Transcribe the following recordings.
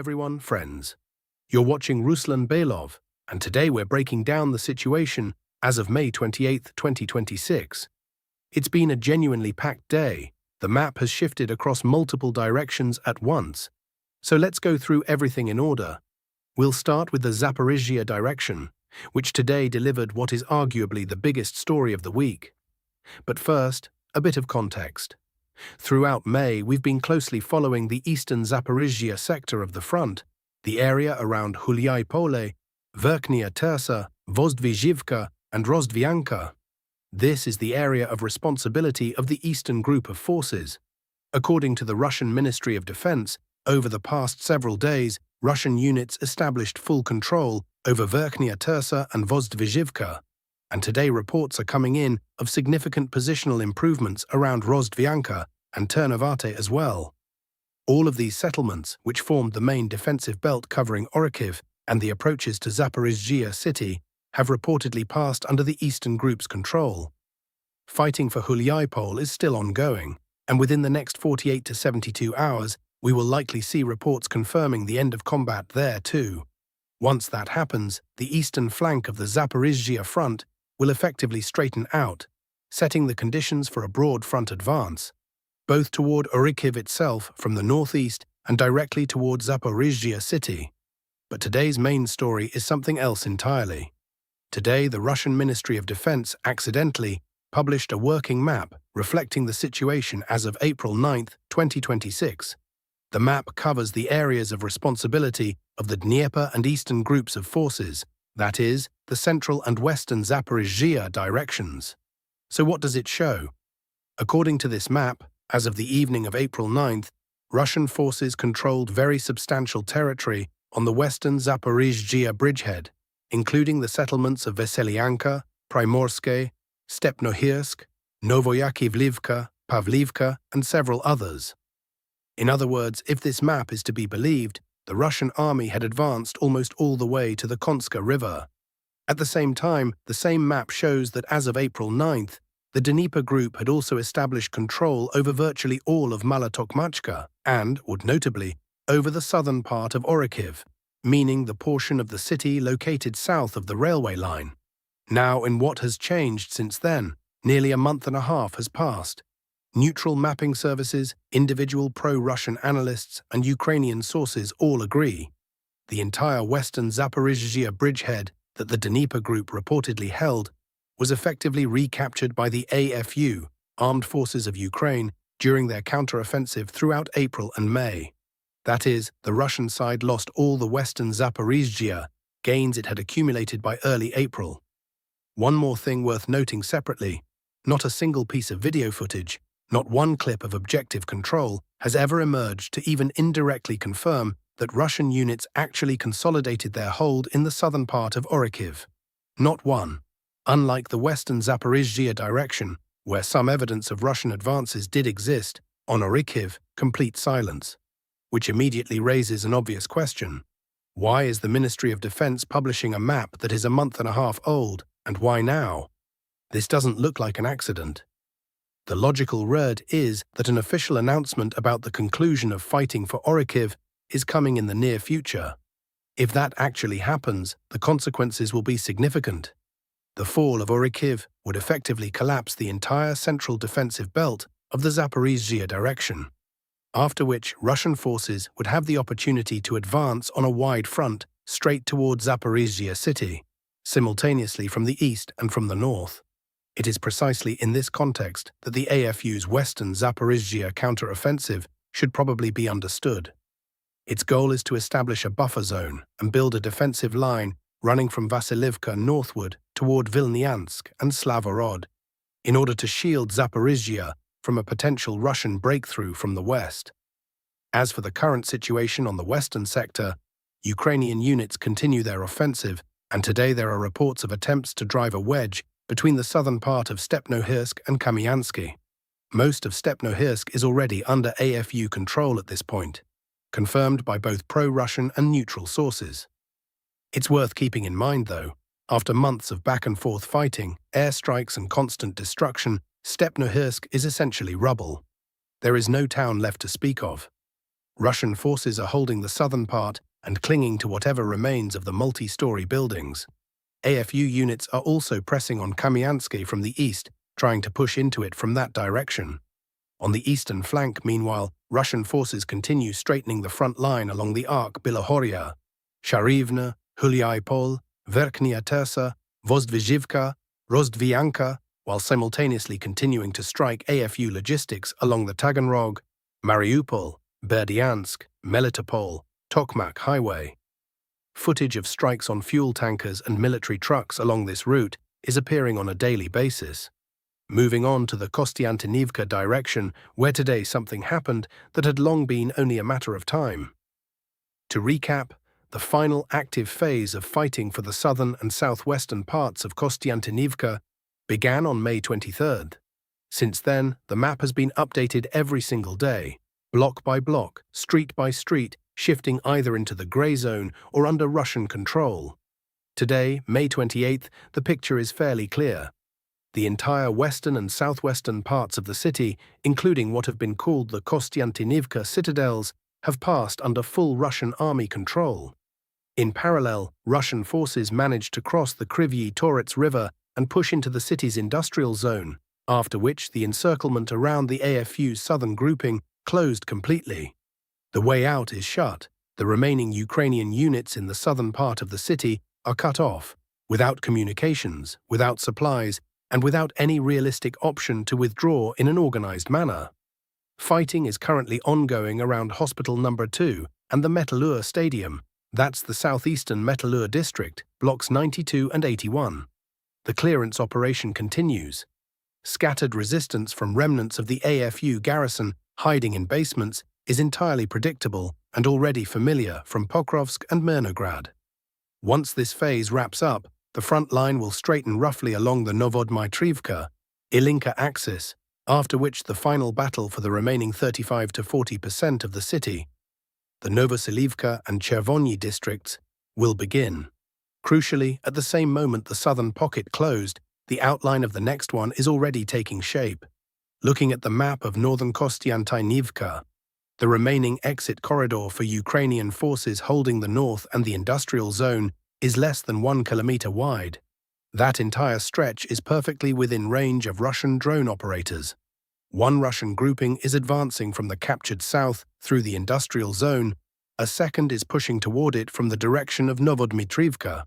Everyone, friends. You're watching Ruslan Belov, and today we're breaking down the situation as of May 28, 2026. It's been a genuinely packed day. The map has shifted across multiple directions at once. So let's go through everything in order. We'll start with the Zaporizhzhia direction, which today delivered what is arguably the biggest story of the week. But first, a bit of context. Throughout May, we've been closely following the eastern Zaporizhzhia sector of the front, the area around Hulyai-Pole, Verkhnya Tersa, Vozdvizhivka, and Rozdvyanka. This is the area of responsibility of the eastern group of forces. According to the Russian Ministry of Defense, over the past several days, Russian units established full control over Verkhnya Tersa and Vozdvizhivka, and today reports are coming in of significant positional improvements around Rozdvyanka and Ternivate as well. All of these settlements, which formed the main defensive belt covering Orikhiv and the approaches to Zaporizhzhia city, have reportedly passed under the Eastern Group's control. Fighting for Hulyai-Pole is still ongoing, and within the next 48 to 72 hours, we will likely see reports confirming the end of combat there too. Once that happens, the eastern flank of the Zaporizhzhia front will effectively straighten out, setting the conditions for a broad front advance, both toward Orikhiv itself from the northeast and directly toward Zaporizhzhia city. But today's main story is something else entirely. Today, the Russian Ministry of Defense accidentally published a working map reflecting the situation as of April 9, 2026. The map covers the areas of responsibility of the Dnieper and eastern groups of forces, that is, the central and western Zaporizhzhia directions. So what does it show? According to this map, as of the evening of April 9th, Russian forces controlled very substantial territory on the western Zaporizhzhia bridgehead, including the settlements of Veselyanka, Primorske, Stepnohirsk, Novoyakivlivka, Pavlivka, and several others. In other words, if this map is to be believed, the Russian army had advanced almost all the way to the Konska River. At the same time, the same map shows that as of April 9th, the Dnieper group had also established control over virtually all of Malotokmachka and, notably, over the southern part of Orikhiv, meaning the portion of the city located south of the railway line. Now, in what has changed since then, nearly a month and a half has passed. Neutral mapping services, individual pro-Russian analysts, and Ukrainian sources all agree. The entire western Zaporizhzhia bridgehead that the Dnieper group reportedly held was effectively recaptured by the AFU, Armed Forces of Ukraine, during their counter-offensive throughout April and May. That is, the Russian side lost all the western Zaporizhzhia, gains it had accumulated by early April. One more thing worth noting separately: not a single piece of video footage, not one clip of objective control has ever emerged to even indirectly confirm that Russian units actually consolidated their hold in the southern part of Orikhiv. Not one. Unlike the western Zaporizhzhia direction, where some evidence of Russian advances did exist, on Orikhiv, complete silence. Which immediately raises an obvious question. Why is the Ministry of Defense publishing a map that is a month and a half old, and why now? This doesn't look like an accident. The logical read is that an official announcement about the conclusion of fighting for Orikhiv is coming in the near future. If that actually happens, the consequences will be significant. The fall of Orikhiv would effectively collapse the entire central defensive belt of the Zaporizhzhia direction, after which Russian forces would have the opportunity to advance on a wide front straight toward Zaporizhzhia city, simultaneously from the east and from the north. It is precisely in this context that the AFU's western Zaporizhzhia counter-offensive should probably be understood. Its goal is to establish a buffer zone and build a defensive line running from Vasilivka northward toward Vilnyansk and Slavorod, in order to shield Zaporizhzhia from a potential Russian breakthrough from the west. As for the current situation on the western sector, Ukrainian units continue their offensive, and today there are reports of attempts to drive a wedge between the southern part of Stepnohirsk and Kamyansky. Most of Stepnohirsk is already under AFU control at this point, confirmed by both pro-Russian and neutral sources. It's worth keeping in mind, though, after months of back-and-forth fighting, airstrikes and constant destruction, Stepnohirsk is essentially rubble. There is no town left to speak of. Russian forces are holding the southern part and clinging to whatever remains of the multi-story buildings. AFU units are also pressing on Kostiantynivka from the east, trying to push into it from that direction. On the eastern flank, meanwhile, Russian forces continue straightening the front line along the arc Bilohorya, Sharivna, Hulyai-Pol, Verkhnya Tersa, Vozdvizhivka, Rozdvianka, while simultaneously continuing to strike AFU logistics along the Taganrog, Mariupol, Berdyansk, Melitopol, Tokmak highway. Footage of strikes on fuel tankers and military trucks along this route is appearing on a daily basis. Moving on to the Kostiantynivka direction, where today something happened that had long been only a matter of time. To recap, the final active phase of fighting for the southern and southwestern parts of Kostiantynivka began on May 23rd. Since then, the map has been updated every single day, block by block, street by street, shifting either into the grey zone or under Russian control. Today, May 28th, the picture is fairly clear. The entire western and southwestern parts of the city, including what have been called the Kostiantynivka citadels, have passed under full Russian army control. In parallel, Russian forces managed to cross the Kryvyi Torets River and push into the city's industrial zone, after which the encirclement around the AFU's southern grouping closed completely. The way out is shut. The remaining Ukrainian units in the southern part of the city are cut off, without communications, without supplies, and without any realistic option to withdraw in an organized manner. Fighting is currently ongoing around Hospital No. 2 and the Metalur Stadium. That's the southeastern Metalur district, blocks 92 and 81. The clearance operation continues. Scattered resistance from remnants of the AFU garrison hiding in basements is entirely predictable and already familiar from Pokrovsk and Mirnograd. Once this phase wraps up, the front line will straighten roughly along the Novodmitrivka-Ilinka axis, after which the final battle for the remaining 35 to 40% of the city, the Novoselivka and Chervony districts, will begin. Crucially, at the same moment the southern pocket closed, the outline of the next one is already taking shape. Looking at the map of northern Kostiantynivka, the remaining exit corridor for Ukrainian forces holding the north and the industrial zone is less than 1 kilometer wide. That entire stretch is perfectly within range of Russian drone operators. One Russian grouping is advancing from the captured south through the industrial zone, a second is pushing toward it from the direction of Novodmitrivka.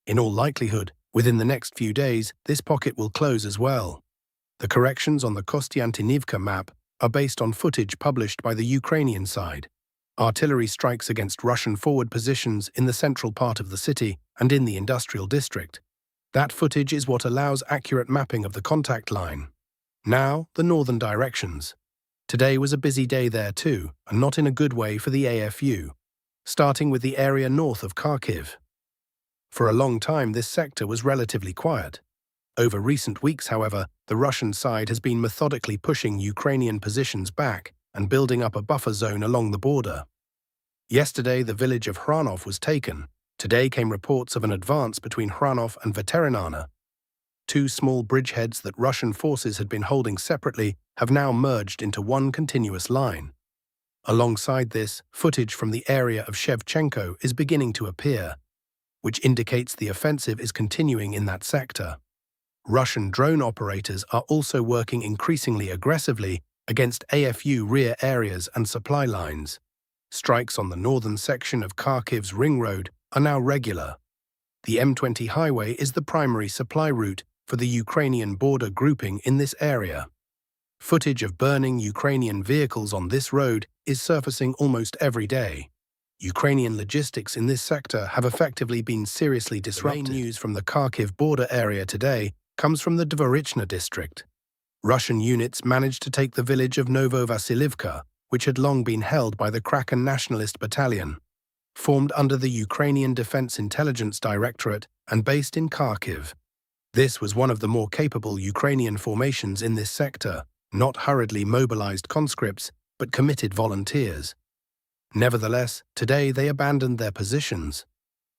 In all likelihood, within the next few days, this pocket will close as well. The corrections on the Kostiantynivka map are based on footage published by the Ukrainian side. Artillery strikes against Russian forward positions in the central part of the city and in the industrial district. That footage is what allows accurate mapping of the contact line. Now, the northern directions. Today was a busy day there too, and not in a good way for the AFU, starting with the area north of Kharkiv. For a long time, this sector was relatively quiet. Over recent weeks, however, the Russian side has been methodically pushing Ukrainian positions back and building up a buffer zone along the border. Yesterday, the village of Hranov was taken. Today came reports of an advance between Hranov and Veterinana. Two small bridgeheads that Russian forces had been holding separately have now merged into one continuous line. Alongside this, footage from the area of Shevchenko is beginning to appear, which indicates the offensive is continuing in that sector. Russian drone operators are also working increasingly aggressively against AFU rear areas and supply lines. Strikes on the northern section of Kharkiv's ring road are now regular. The M20 highway is the primary supply route for the Ukrainian border grouping in this area. Footage of burning Ukrainian vehicles on this road is surfacing almost every day. Ukrainian logistics in this sector have effectively been seriously disrupted. The main news from the Kharkiv border area today comes from the Dvorichna district. Russian units managed to take the village of Novovasilivka, which had long been held by the Kraken Nationalist Battalion, formed under the Ukrainian Defense Intelligence Directorate and based in Kharkiv. This was one of the more capable Ukrainian formations in this sector, not hurriedly mobilized conscripts, but committed volunteers. Nevertheless, today they abandoned their positions.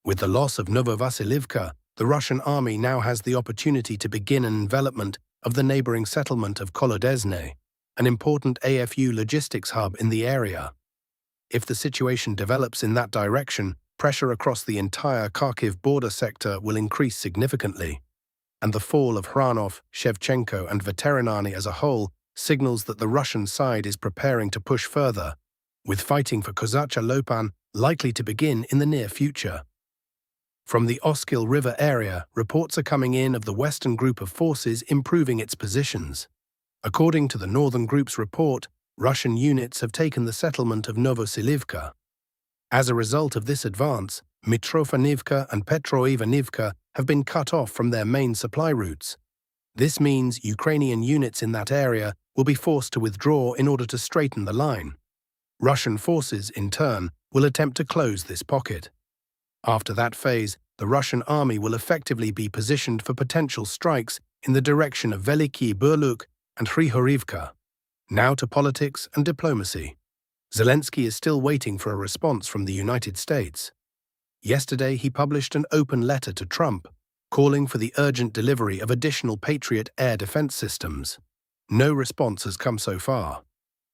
With the loss of Novovasilivka, the Russian army now has the opportunity to begin an envelopment of the neighboring settlement of Kolodezne, an important AFU logistics hub in the area. If the situation develops in that direction, pressure across the entire Kharkiv border sector will increase significantly, and the fall of Hranov, Shevchenko, and Veteranani as a whole signals that the Russian side is preparing to push further, with fighting for Kozacha Lopan likely to begin in the near future. From the Oskil River area, reports are coming in of the Western group of forces improving its positions. According to the Northern Group's report, Russian units have taken the settlement of Novosilivka. As a result of this advance, Mitrofanivka and Petroivanivka have been cut off from their main supply routes. This means Ukrainian units in that area will be forced to withdraw in order to straighten the line. Russian forces, in turn, will attempt to close this pocket. After that phase, the Russian army will effectively be positioned for potential strikes in the direction of Veliki Burluk and Hrihorivka. Now to politics and diplomacy. Zelensky is still waiting for a response from the United States. Yesterday, he published an open letter to Trump, calling for the urgent delivery of additional Patriot air defense systems. No response has come so far.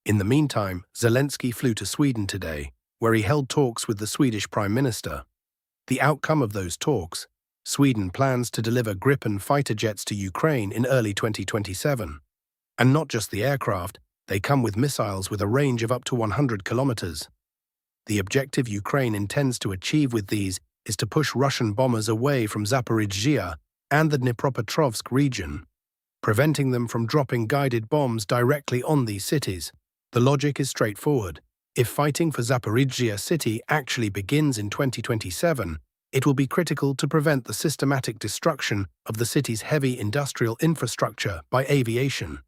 In the meantime, Zelensky flew to Sweden today, where he held talks with the Swedish Prime Minister. The outcome of those talks: Sweden plans to deliver Gripen fighter jets to Ukraine in early 2027. And not just the aircraft, they come with missiles with a range of up to 100 kilometers. The objective Ukraine intends to achieve with these is to push Russian bombers away from Zaporizhzhia and the Dnipropetrovsk region, preventing them from dropping guided bombs directly on these cities. The logic is straightforward. If fighting for Zaporizhzhia city actually begins in 2027, it will be critical to prevent the systematic destruction of the city's heavy industrial infrastructure by aviation.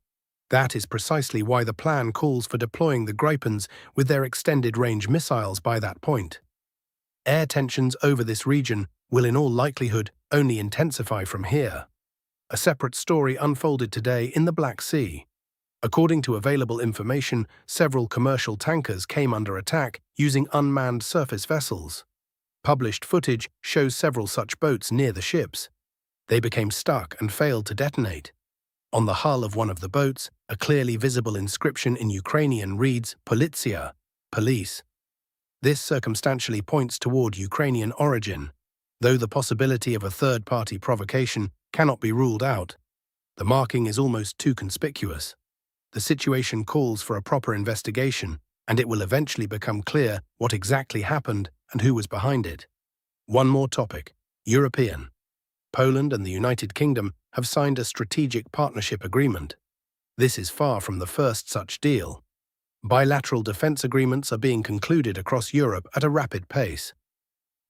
That is precisely why the plan calls for deploying the Gripens with their extended-range missiles by that point. Air tensions over this region will in all likelihood only intensify from here. A separate story unfolded today in the Black Sea. According to available information, several commercial tankers came under attack using unmanned surface vessels. Published footage shows several such boats near the ships. They became stuck and failed to detonate. On the hull of one of the boats, a clearly visible inscription in Ukrainian reads "Politsia," police. This circumstantially points toward Ukrainian origin, though the possibility of a third-party provocation cannot be ruled out. The marking is almost too conspicuous. The situation calls for a proper investigation, and it will eventually become clear what exactly happened and who was behind it. One more topic: European. Poland and the United Kingdom have signed a strategic partnership agreement. This is far from the first such deal. Bilateral defense agreements are being concluded across Europe at a rapid pace.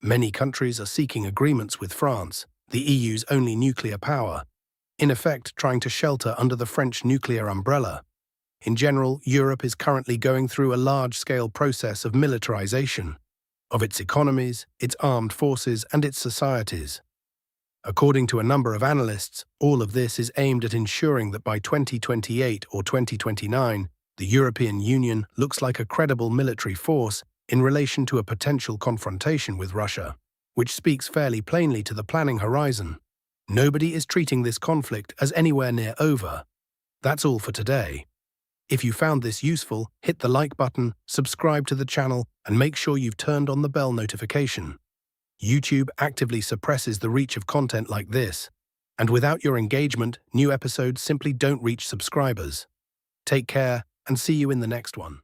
Many countries are seeking agreements with France, the EU's only nuclear power, in effect trying to shelter under the French nuclear umbrella. In general, Europe is currently going through a large-scale process of militarization of its economies, its armed forces, and its societies. According to a number of analysts, all of this is aimed at ensuring that by 2028 or 2029, the European Union looks like a credible military force in relation to a potential confrontation with Russia, which speaks fairly plainly to the planning horizon. Nobody is treating this conflict as anywhere near over. That's all for today. If you found this useful, hit the like button, subscribe to the channel, and make sure you've turned on the bell notification. YouTube actively suppresses the reach of content like this, and without your engagement, new episodes simply don't reach subscribers. Take care, and see you in the next one.